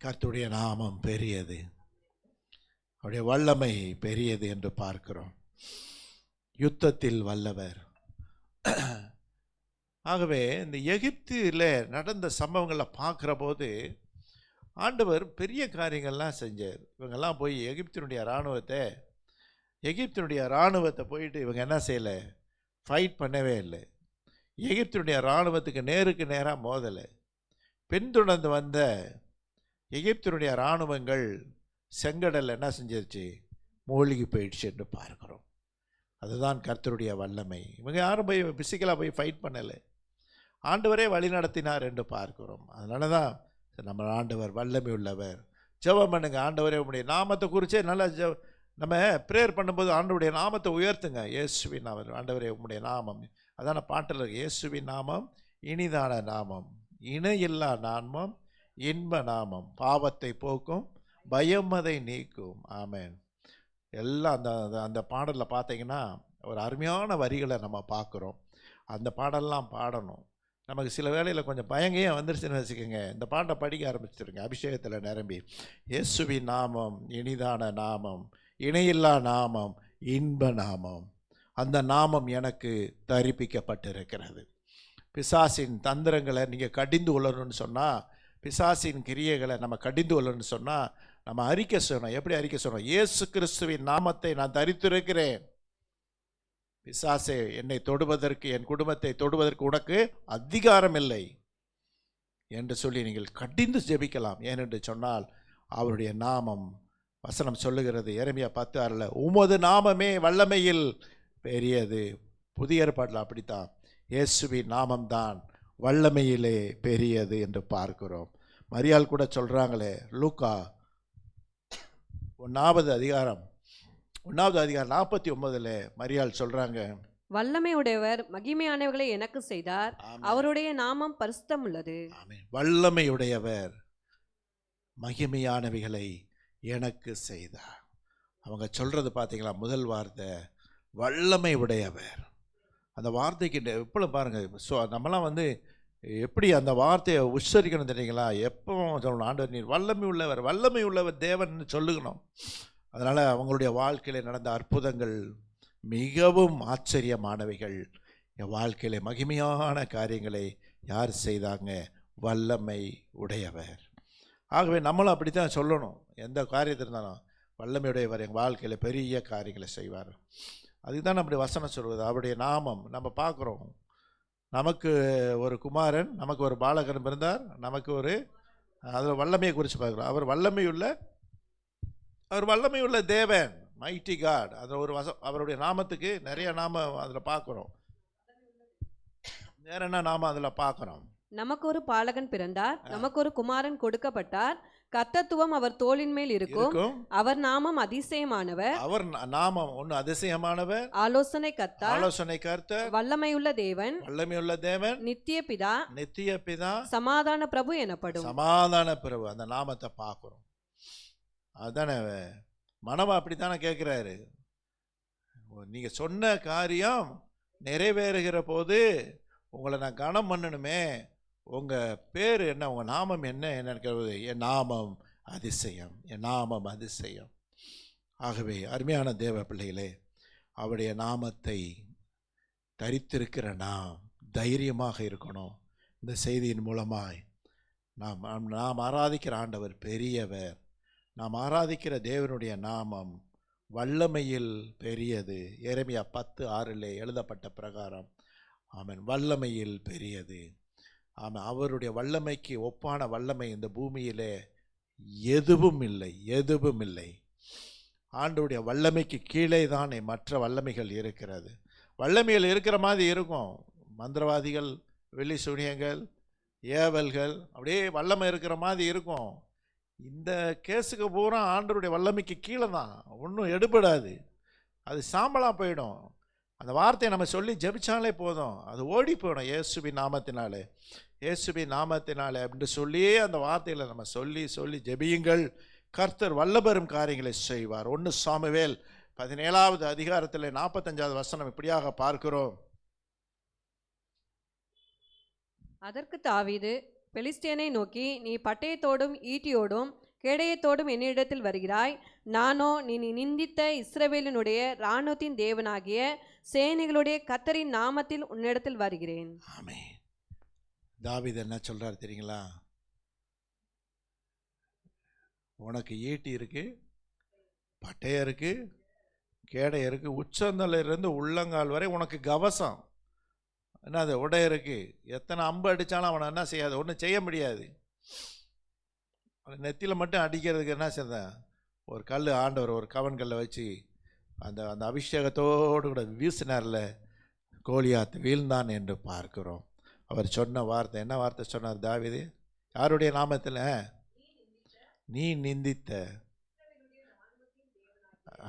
கர்த்தருடைய நாமம் பெரியது, அவருடைய வல்லமை பெரியது என்று பார்க்கிறோம். யுத்தத்தில் வல்லவர். ஆகவே இந்த எகிப்தில் நடந்த சம்பவங்களை பார்க்குற போது ஆண்டவர் பெரிய காரியங்கள்லாம் செஞ்சார். இவங்கெல்லாம் போய் எகிப்தினுடைய இராணுவத்தை போயிட்டு இவங்க என்ன செய்யலை, ஃபைட் பண்ணவே இல்லை. எகிப்தினுடைய இராணுவத்துக்கு நேருக்கு நேராக மோதலை. பின்தொடர்ந்து வந்த எகிப்தினுடைய இராணுவங்கள் செங்கடல் என்ன செஞ்சிருச்சு, மூழ்கி போயிடுச்சு என்று பார்க்கிறோம். அதுதான் கர்த்தருடைய வல்லமை. இவங்க யாரும் போய் பிசிக்கலாக போய் ஃபைட் பண்ணலை, ஆண்டவரே வழி நடத்தினார் என்று பார்க்கிறோம். அதனால தான் நம்ம ஆண்டவர் வல்லமை உள்ளவர். ஜெபம் பண்ணுங்க, ஆண்டவரே உம்முடைய நாமத்தை குறித்தே நல்லா நம்ம ப்ரேயர் பண்ணும்போது ஆண்டவருடைய நாமத்தை உயர்த்துங்க. இயேசுவின் நாமம், ஆண்டவரே உம்முடைய நாமம், அதான பாட்டில் இருக்கு, இயேசுவின் நாமம் இனிதான நாமம், இணையில்லா நாமம், இன்ப நாமம், பாவத்தை போக்கும், பயமதை நீக்கும். ஆமென். எல்லாம் அந்த பாடலில் பார்த்தீங்கன்னா ஒரு அருமையான வரிகளை நம்ம பார்க்குறோம். அந்த பாடலாம் பாடணும். நமக்கு சில வேளையில் கொஞ்சம் பயங்கையே வந்துருச்சுன்னு வச்சுக்கோங்க, இந்த பாட்டை படிக்க ஆரம்பிச்சிருங்க, அபிஷேகத்தில் நிரம்பி. இயேசுவின் நாமம் இனிதான நாமம், இணையில்லா நாமம், இன்ப நாமம், அந்த நாமம் எனக்கு தரிப்பிக்கப்பட்டிருக்கிறது. பிசாசின் தந்திரங்களை நீங்கள் கடிந்து கொள்ளணும்னு சொன்னால், பிசாசின் கிரியைகளை நம்ம கடிந்து கொள்ளணும்னு சொன்னால் நம்ம அறிக்கை சொல்லணும். எப்படி அறிக்கை சொல்லணும்? இயேசு கிறிஸ்துவின் நாமத்தை நான் தரித்திருக்கிறேன், பிசாசே என்னை தொடுவதற்கு, என் குடும்பத்தை தொடுவதற்கு உனக்கு அதிகாரம் இல்லை என்று சொல்லி நீங்கள் கடிந்து ஜெபிக்கலாம். ஏனென்று சொன்னால் அவருடைய நாமம் வசனம் சொல்லுகிறது எரேமியா 10:6, உமது நாமமே வல்லமையில் பெரியது. புதிய ஏற்பாட்டில் அப்படித்தான், இயேசுவின் நாமம்தான் வல்லமையிலே பெரியது என்று பார்க்கிறோம். மரியாள் கூட சொல்கிறாங்களே, லூக்கா 1வது அதிகாரம் 49 மரியாள் சொல்கிறாங்க, வல்லமை உடையவர் மகிமையானவர்களை எனக்கு செய்தார், அவருடைய நாமம் பரிசுத்தம் உள்ளது. வல்லமையுடையவர் மகிமையானவைகளை எனக்கு செய்தார். அவங்க சொல்றது பார்த்தீங்களா, முதல் வார்த்தை வல்லமை உடையவர். அந்த வார்த்தைக்கு எப்போ பாருங்க, நம்மலாம் எப்படி அந்த வார்த்தையை உச்சரிக்கணும் தெரியுங்களா? எப்போ சொல்லணும், ஆண்டவர் நீர் வல்லமை உள்ளவர், வல்லமை உள்ளவர் தேவன் சொல்லுகணும். அதனால் அவங்களுடைய வாழ்க்கையில் நடந்த அற்புதங்கள் மிகவும் ஆச்சரியமானவைகள். என் வாழ்க்கையில் மகிமையான காரியங்களை யார் செய்தாங்க? வல்லமை உடையவர். ஆகவே நம்மளும் அப்படி தான் சொல்லணும். எந்த காரியத்தில் இருந்தாலும் வல்லமையுடையவர் எங்கள் வாழ்க்கையில் பெரிய காரியங்களை செய்வார். அதுக்கு தான் அப்படி வசனம் சொல்வது. அவருடைய நாமம் நம்ம பார்க்குறோம். நமக்கு ஒரு குமாரன், நமக்கு ஒரு பாலகன் பிறந்தார், நமக்கு ஒரு அதில் வல்லமையை குறித்து பார்க்குறோம். அவர் வல்லமையுள்ள தேவன், மைட்டி காட். அதில் ஒரு அவருடைய நாமத்துக்கு நிறைய நாமம் அதில் பார்க்குறோம். வேற என்ன நாமம் அதில் பார்க்குறோம்? நமக்கு ஒரு பாலகன் பிறந்தார், நமக்கு ஒரு குமாரன் கொடுக்கப்பட்டார், கர்த்தத்துவம் அவர் தோளின் மேல் இருக்கும், அவர் நாமம் அதிசயமானவர். அவர் நாமம் ஒன்று அதிசயமானவர், ஆலோசனை கர்த்தர், வல்லமையுள்ள தேவன், நித்திய பிதா, சமாதான பிரபு எனப்படும். சமாதான பிரபு, அந்த நாமத்தை பார்க்கிறோம். அதுதானே மனவா அப்படித்தானே கேட்கிறாரு. நீங்க சொன்ன காரியம் நிறைவேறுகிற போது உங்களை நான் கனம் பண்ணணுமே, உங்கள் பேர் என்ன, உங்கள் நாமம் என்னன்னு கேட்பது. என் நாமம் அதிசயம், என் நாமம் அதிசயம். ஆகவே அருமையான தேவ பிள்ளைகளே, அவருடைய நாமத்தை தரித்திருக்கிற நாம் தைரியமாக இருக்கணும். இந்த செய்தியின் மூலமாய் நாம் ஆராதிக்கிற ஆண்டவர் பெரியவர். நாம் ஆராதிக்கிற தேவனுடைய நாமம் வல்லமையில் பெரியது. எரேமியா 10:6 எழுதப்பட்ட பிரகாரம் ஆமென், வல்லமையில் பெரியது. ஆமாம், அவருடைய வல்லமைக்கு ஒப்பான வல்லமை இந்த பூமியிலே எதுவும் இல்லை. ஆண்டவருடைய வல்லமைக்கு கீழே தான் மற்ற வல்லமைகள் இருக்கிறது. வல்லமைகள் இருக்கிற மாதிரி இருக்கும், மந்திரவாதிகள், வெளி சூனியங்கள், ஏவல்கள், அப்படியே வல்லமை இருக்கிற மாதிரி இருக்கும். இந்த கேஸுக்கு பூரா ஆண்டவருடைய வல்லமைக்கு கீழே தான், ஒன்றும் எடுபடாது, அது சாம்பலாக போயிடும். அந்த வார்த்தையை நம்ம சொல்லி ஜெபிச்சாலே போதும், அது ஓடி போயிடும். இயேசுவின் நாமத்தினாலே அப்படின்னு சொல்லி அந்த வார்த்தையில் நம்ம சொல்லி ஜெபியுங்கள். கர்த்தர் வல்லபெரும் காரியங்களை செய்வார். 1 சாமுவேல் 17வது அதிகாரத்தில் 45வது வசனம் இப்படியாக பார்க்கிறோம். அதற்கு தாவீது பெலிஸ்தியனை நோக்கி, நீ பட்டயத்தோடும் ஈட்டியோடும் கேடயத்தோடும் என்னிடத்தில் வருகிறாய், நானோ நீ நிந்தித்த இஸ்ரவேலினுடைய இராணுவத்தின் தேவனாகிய சேனைகளுடைய கர்த்தரின் நாமத்தில் உன்னிடத்தில் வருகிறேன். ஆமென். தாவீது என்ன சொல்றாரு தெரியுங்களா? உனக்கு ஈட்டி இருக்கு, பட்டயம் இருக்கு, கேடயம் இருக்கு, உச்சந்தலிருந்து உள்ளங்கால் வரை உனக்கு கவசம் என்னது உடை இருக்கு. எத்தனை அம்பு அடித்தாலும் அவனை என்ன செய்யாது, ஒன்றும் செய்ய முடியாது. நெத்தியில் மட்டும் அடிக்கிறதுக்கு என்ன செய்தான், ஒரு கல் ஆண்டவர் ஒரு கவன் கல்லை வச்சு அந்த அபிஷேகத்தோடு கூட வீசினார்ல, கோலியாத் வீழ்ந்தான் என்று பார்க்கிறோம். அவர் சொன்ன வார்த்தை என்ன வார்த்தை சொன்னார் தாவீது? யாருடைய நாமத்தில்? நீ நிந்தித்த,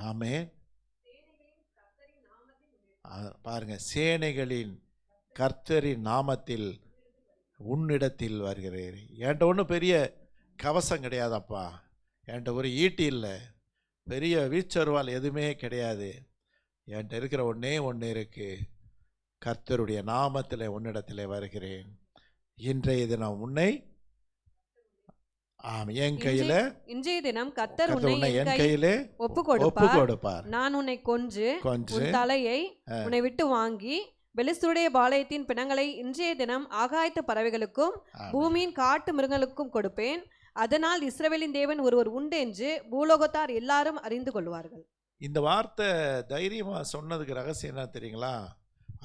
ஆமென், பாருங்க, சேனைகளின் கர்த்தரின் நாமத்தில் உன்னிடத்தில் வருகிறேன். என்கிட்ட ஒன்றும் பெரிய கவசம் கிடையாதப்பா, என்கிட்ட ஒரு ஈட்டி இல்லை, பெரிய வீச்சருவால் எதுவுமே கிடையாது. என்கிட்ட இருக்கிற ஒன்று இருக்கு, கர்த்தருடைய நாமத்தில் உன்னிடத்தில் வருகிறேன். இன்றைய தினம் உன்னை என் கையில, இன்றைய தினம் கர்த்தர் உன்னை என் கையிலே ஒப்பு கொடுப்பார். நான் உன்னை கொன்று உன் தலையை உன்னை விட்டு வாங்கி பெலிஸ்தருடைய பாளையத்தின் பிணங்களை இன்றைய தினம் ஆகாயத்து பறவைகளுக்கும் பூமியின் காட்டு மிருகங்களுக்கும் கொடுப்பேன். அதனால் இஸ்ரவேலின் தேவன் ஒருவர் உண்டு என்று பூலோகத்தார் எல்லாரும் அறிந்து கொள்வார்கள். இந்த வார்த்தை தைரியமா சொன்னதுக்கு ரகசியம் என்ன தெரியுங்களா?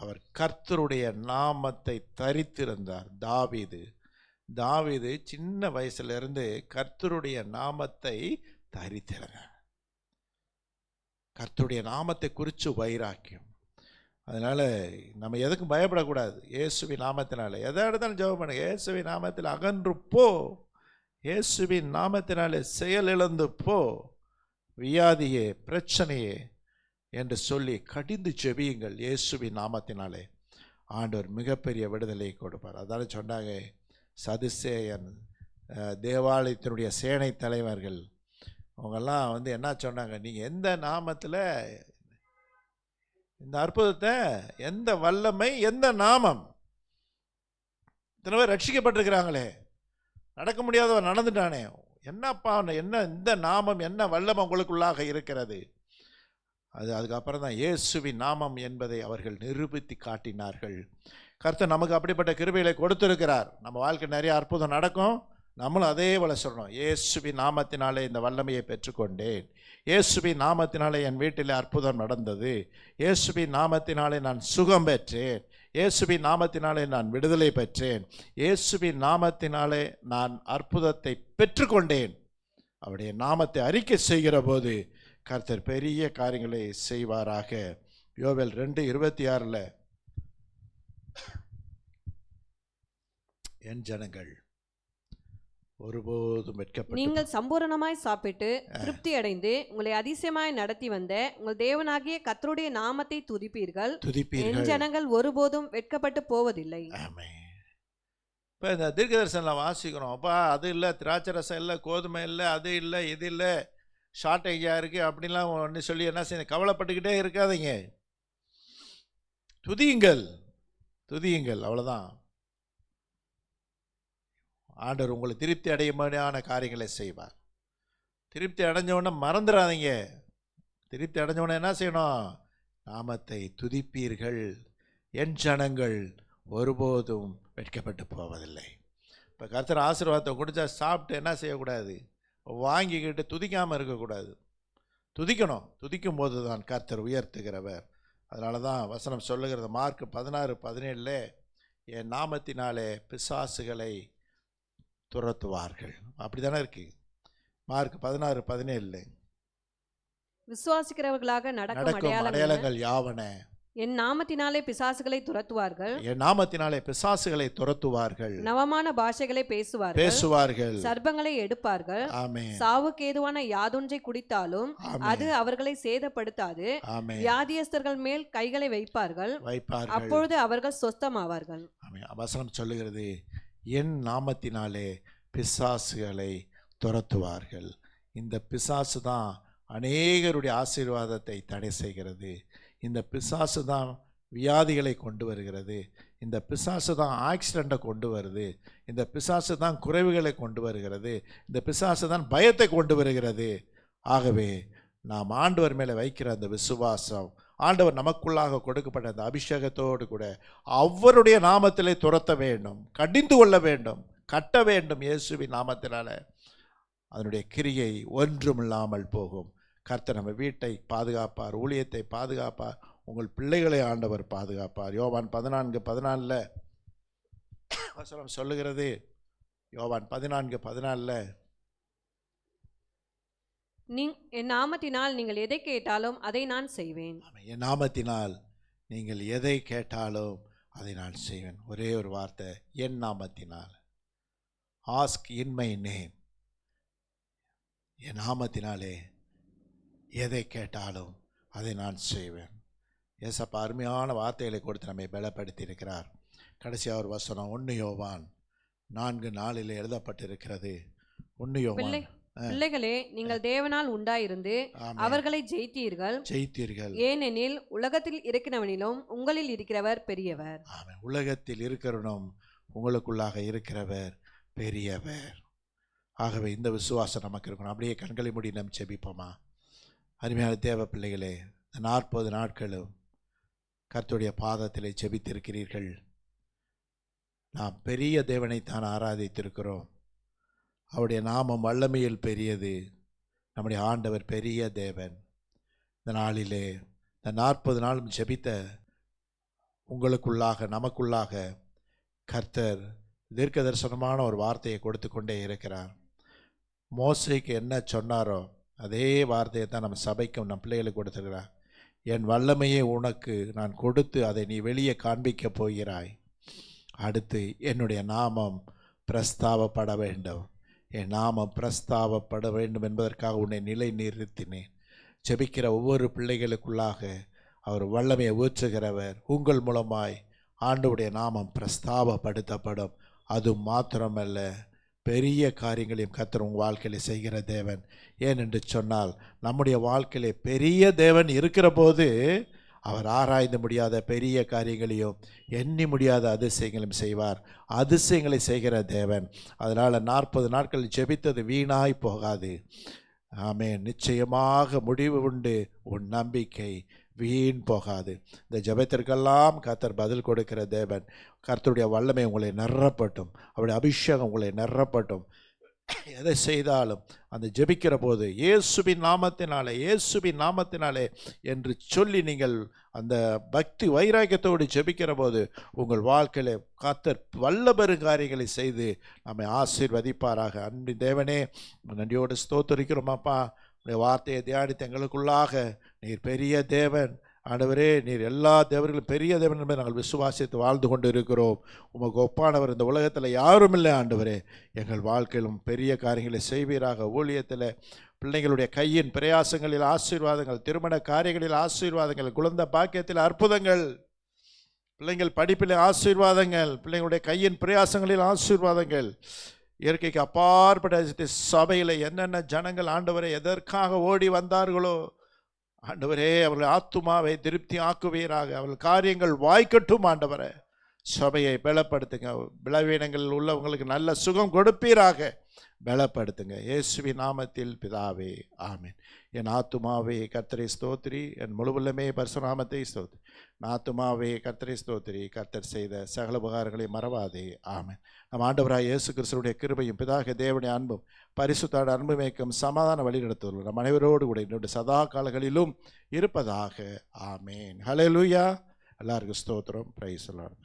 அவர் கர்த்தருடைய நாமத்தை தரித்திருந்தார். தாவீது சின்ன வயசுல இருந்து கர்த்தருடைய நாமத்தை தரித்திருந்தார். கர்த்தருடைய நாமத்தை குறித்து வைராக்கியம். அதனால் நம்ம எதுக்கும் பயப்படக்கூடாது. இயேசுவின் நாமத்தினால எதை எடுத்தாலும் ஜெபம் பண்ணுங்க. இயேசுவின் நாமத்தில் அகன்று போ, இயேசுவின் நாமத்தினாலே செயல் இழந்து போ, வியாதியே பிரச்சனையே என்று சொல்லி கடிந்து ஜெபியுங்கள். இயேசுவின் நாமத்தினாலே ஆண்டவர் மிகப்பெரிய விடுதலை கொடுப்பார். அதால சொன்னாங்க சதுசேயன், தேவாலயத்தினுடைய சேனை தலைவர்கள், அவங்கெல்லாம் என்ன சொன்னாங்க, நீங்கள் எந்த நாமத்தில் இந்த அற்புதத்தை, எந்த வல்லமை, எந்த நாமம், இத்தனை பேர் ரட்சிக்கப்பட்டிருக்கிறாங்களே, நடக்க முடியாதவன் நடந்துட்டானே, என்னப்பா என்ன இந்த நாமம், என்ன வல்லமை உங்களுக்குள்ளாக இருக்கிறது? அதுக்கப்புறம் தான் இயேசுவின் நாமம் என்பதை அவர்கள் நிரூபித்து காட்டினார்கள். கர்த்தர் நமக்கு அப்படிப்பட்ட கிருபைகளை கொடுத்திருக்கிறார். நம்ம வாழ்க்கை நிறைய அற்புதம் நடக்கும். நம்மளும் அதே போல சொல்லணும், இயேசுவின் நாமத்தினாலே இந்த வல்லமையை பெற்றுக்கொண்டேன், இயேசுவின் நாமத்தினாலே என் வீட்டில் அற்புதம் நடந்தது, இயேசுவின் நாமத்தினாலே நான் சுகம் பெற்றேன், இயேசுவின் நாமத்தினாலே நான் விடுதலை பெற்றேன், இயேசுவின் நாமத்தினாலே நான் அற்புதத்தை பெற்றுக்கொண்டேன். அவருடைய நாமத்தை அறிக்கை செய்கிற போது கர்த்தர் பெரிய காரியங்களை செய்வாராக. யோவேல் 2:26 என் ஜனங்கள் ஒருபோதும் வெட்கப்பட்டு நீங்கள் சம்பூரணமாய் சாப்பிட்டு திருப்தி அடைந்து உங்களை அதிசயமாய் நடத்தி வந்த உங்கள் தேவனாகிய கர்த்தருடைய நாமத்தை துதிப்பீர்கள். என் ஜனங்கள் ஒருபோதும் வெட்கப்பட்டு போவதில்லை. ஆமென். இப்போ இந்த தீர்க்கதரிசனம் வாசிக்கிறோம், அப்பா அது இல்லை, திராட்சை ரசம் இல்லை, கோதுமை இல்லை, அது இல்லை, இது இல்லை, ஷார்ட்டேஜாக இருக்குது அப்படின்லாம் ஒன்று சொல்லி என்ன செய்ய கவலைப்பட்டுக்கிட்டே இருக்காதீங்க. துதியுங்கள், துதியுங்கள், அவ்வளோதான். ஆண்டவர் உங்களை திருப்தி அடையும்படியான காரியங்களை செய்வார். திருப்தி அடைஞ்சவொடனே மறந்துடாதீங்க. திருப்தி அடைஞ்சவொடனே என்ன செய்யணும்? நாமத்தை துதிப்பீர்கள், என் ஜனங்கள் ஒருபோதும் வெட்கப்பட்டு போவதில்லை. இப்போ கர்த்தர் ஆசீர்வாதத்தை கொடுத்தா சாப்பிட்டு என்ன செய்யக்கூடாது? வாங்கிக்கிட்டு துதிக்காமல் இருக்கக்கூடாது. துதிக்கணும். துதிக்கும் போது தான் கர்த்தர் உயர்த்துகிறவர். அதனால தான் வசனம் சொல்லுகிறது, மார்க் 16:17 என் நாமத்தினாலே பிசாசுகளை துரத்துவார்கள். அப்படி தானே இருக்கு. மார்க் 16:17 விசுவாசிக்கிறவர்களாக நடக்கும் அடையாளங்கள் யாவன? என் நாமத்தினாலே பிசாசுகளை துரத்துவார்கள், என் நாமத்தினாலே பிசாசுகளை துரத்துவார்கள், நவமான பாஷைகளை பேசுவார்கள், சர்ப்பங்களை எடுப்பார்கள், ஆமென், சாவுக்கு ஏதுவான யாதொன்றை குடித்தாலும் அது அவர்களை சேதப்படுத்தாது, வியாதியஸ்தர்கள் மேல் கைகளை வைப்பார்கள், அப்பொழுது அவர்கள் சொஸ்தமாவார்கள். வசனம் சொல்லுகிறது, என் நாமத்தினாலே பிசாசுகளை துரத்துவார்கள். இந்த பிசாசு தான் அநேகருடைய ஆசீர்வாதத்தை தடை செய்கிறது. இந்த பிசாசு தான் வியாதிகளை கொண்டு வருகிறது. இந்த பிசாசு தான் ஆக்சிடெண்ட்டை கொண்டு வருது. இந்த பிசாசு தான் குறைவுகளை கொண்டு வருகிறது. இந்த பிசாசு தான் பயத்தை கொண்டு வருகிறது. ஆகவே நாம் ஆண்டவர் மேலே வைக்கிற அந்த விசுவாசம், ஆண்டவர் நமக்குள்ளாக கொடுக்கப்பட்ட அந்த அபிஷேகத்தோடு கூட அவருடைய நாமத்திலே துரத்த வேண்டும், கடிந்து கொள்ள வேண்டும், கட்ட வேண்டும். இயேசுவின் நாமத்தினால அதனுடைய கிரியை ஒன்றுமில்லாமல் போகும். கர்த்தர் நம்ம வீட்டை பாதுகாப்பார், ஊழியத்தை பாதுகாப்பார், உங்கள் பிள்ளைகளை ஆண்டவர் பாதுகாப்பார். யோவான் 14:14 வசனம் சொல்லுகிறது, யோவான் 14:14 என் நாமத்தினால் நீங்கள் எதை கேட்டாலும் அதை நான் செய்வேன். என் நாமத்தினால் நீங்கள் எதை கேட்டாலும் அதை நான் செய்வேன். ஒரே ஒரு வார்த்தை, என் நாமத்தினால். Ask in my name. என் நாமத்தினாலே எதை கேட்டாலும் அதை நான் செய்வேன். ஏசப்பா அருமையான வார்த்தைகளை கொடுத்து நம்மை பலப்படுத்தி இருக்கிறார். கடைசியாக ஒரு வசனம் 1 யோவான் 4:4 எழுதப்பட்டிருக்கிறது. 1 யோவான், பிள்ளைகளே, நீங்கள் தேவனால் உண்டாயிருந்து அவர்களை ஜெயித்தீர்கள், ஏனெனில் உலகத்தில் இருக்கிறவனிலும் உங்களில் இருக்கிறவர் பெரியவர். உலகத்தில் இருக்கிறவனும் உங்களுக்குள்ளாக இருக்கிறவர் பெரியவர். ஆகவே இந்த விசுவாசம் நமக்கு இருக்கணும். அப்படியே கண்களை மூடி நம் செபிப்போமா? அருமையான தேவ பிள்ளைகளே, 40 நாட்களும் கர்த்தருடைய பாதத்திலே செபித்திருக்கிறீர்கள். நாம் பெரிய தேவனைத்தான் ஆராதித்திருக்கிறோம். அவருடைய நாமம் வல்லமையில் பெரியது. நம்முடைய ஆண்டவர் பெரிய தேவன். இந்த நாளிலே இந்த 40 நாளும் ஜெபித்த உங்களுக்குள்ளாக, நமக்குள்ளாக கர்த்தர் தீர்க்க தரிசனமான ஒரு வார்த்தையை கொடுத்து கொண்டே இருக்கிறார். மோசேக்கு என்ன சொன்னாரோ அதே வார்த்தையை தான் நம்ம சபைக்கும் நம்ம பிள்ளைகளுக்கு கொடுத்துருக்கிறார். என் வல்லமையை உனக்கு நான் கொடுத்து அதை நீ வெளியே காண்பிக்கப் போகிறாய். அடுத்து என்னுடைய நாமம் பிரஸ்தாவப்பட வேண்டும். என் நாமம் பிரஸ்தாவப்பட வேண்டும் என்பதற்காக உன்னை நிலை நிறுத்தினேன். ஜெபிக்கிற ஒவ்வொரு பிள்ளைகளுக்குள்ளாக அவர் வல்லமையை ஊற்றுகிறவர். உங்கள் மூலமாய் ஆண்டவருடைய நாமம் பிரஸ்தாபப்படுத்தப்படும். அது மாத்திரமல்ல, பெரிய காரியங்களையும் கர்த்தர் உங்கள் வாழ்க்கையில் செய்கிற தேவன். ஏனென்று சொன்னால், நம்முடைய வாழ்க்கையிலே பெரிய தேவன் இருக்கிற போது அவர் ஆராய்ந்து முடியாத பெரிய காரியங்களையும் எண்ணி முடியாத அதிசயங்களையும் செய்வார். அதிசயங்களை செய்கிற தேவன். அதனால் 40 நாட்கள் ஜெபித்தது வீணாய் போகாது. ஆமென். நிச்சயமாக முடிவு உண்டு. உன் நம்பிக்கை வீண் போகாது. இந்த ஜெபத்திற்கெல்லாம் கர்த்தர் பதில் கொடுக்கிற தேவன். கர்த்தருடைய வல்லமை உங்களை நிரப்பட்டும். அவருடைய அபிஷேகம் உங்களை நிரப்பட்டும். எதை செய்தாலும் அந்த ஜெபிக்கிற போது இயேசுவின் நாமத்தினாலே, இயேசுவின் நாமத்தினாலே என்று சொல்லி நீங்கள் அந்த பக்தி வைராக்கியத்தோடு ஜெபிக்கிற போது உங்கள் வாழ்க்கையில கர்த்தர் வல்ல பெருங்காரியங்களை செய்து நம்மை ஆசீர்வதிப்பாராக. அன்பின் தேவனே, நன்றியோடு ஸ்தோத்திரிக்கிறோமாப்பா. உடைய வார்த்தையை தியானித்து எங்களுக்குள்ளாக நீர் பெரிய தேவன் ஆண்டவரே, நீர் எல்லா தேவர்களும் பெரிய தேவன் என்பதை நாங்கள் விசுவாசித்து வாழ்ந்து கொண்டு இருக்கிறோம். உமக்கு ஒப்பானவர் இந்த உலகத்தில் யாரும் இல்லை ஆண்டவரே. எங்கள் வாழ்க்கையிலும் பெரிய காரியங்களை செய்வீராக. ஊழியத்தில் பிள்ளைங்களுடைய கையின் பிரயாசங்களில் ஆசீர்வாதங்கள், திருமண காரியங்களில் ஆசீர்வாதங்கள், குழந்தை பாக்கியத்தில் அற்புதங்கள், பிள்ளைங்கள் படிப்பில் ஆசீர்வாதங்கள், பிள்ளைங்களுடைய கையின் பிரயாசங்களில் ஆசீர்வாதங்கள். இயற்கைக்கு அப்பாற்பட்ட சபையில் என்னென்ன ஜனங்கள் ஆண்டவரை எதற்காக ஓடி வந்தார்களோ ஆண்டவரே, அவர்கள் ஆத்துமாவை திருப்தி ஆக்குவீராக. அவர்கள் காரியங்கள் வாய்க்கட்டும் ஆண்டவரே. சபையை பலப்படுத்துங்க. பலவீனங்களில் உள்ளவங்களுக்கு நல்ல சுகம் கொடுப்பீராக. பலப்படுத்துங்க இயேசுவின் நாமத்தில் பிதாவே, ஆமென். என் ஆத்துமாவே கர்த்தரை ஸ்தோத்திரி, என் முழுவல்லமே பரிசுநாமத்தை ஸ்தோத்திரி. ஆத்துமாவே கர்த்தரை ஸ்தோத்திரி, கர்த்தர் செய்த சகல உபகாரங்களை மறவாதே, ஆமென். நம் ஆண்டவராய் இயேசு கிறிஸ்துவுடைய கிருபையும் பிதாக தேவனுடைய அன்பும் பரிசுத்தாட அன்புமேக்கும் சமாதான வழி நடத்துவர்கள் நம் அனைவரோடு கூட என்னுடைய சதா காலங்களிலும் இருப்பதாக, ஆமென். ஹல்லேலூயா. எல்லாருக்கும் ஸ்தோத்திரம். Praise the Lord.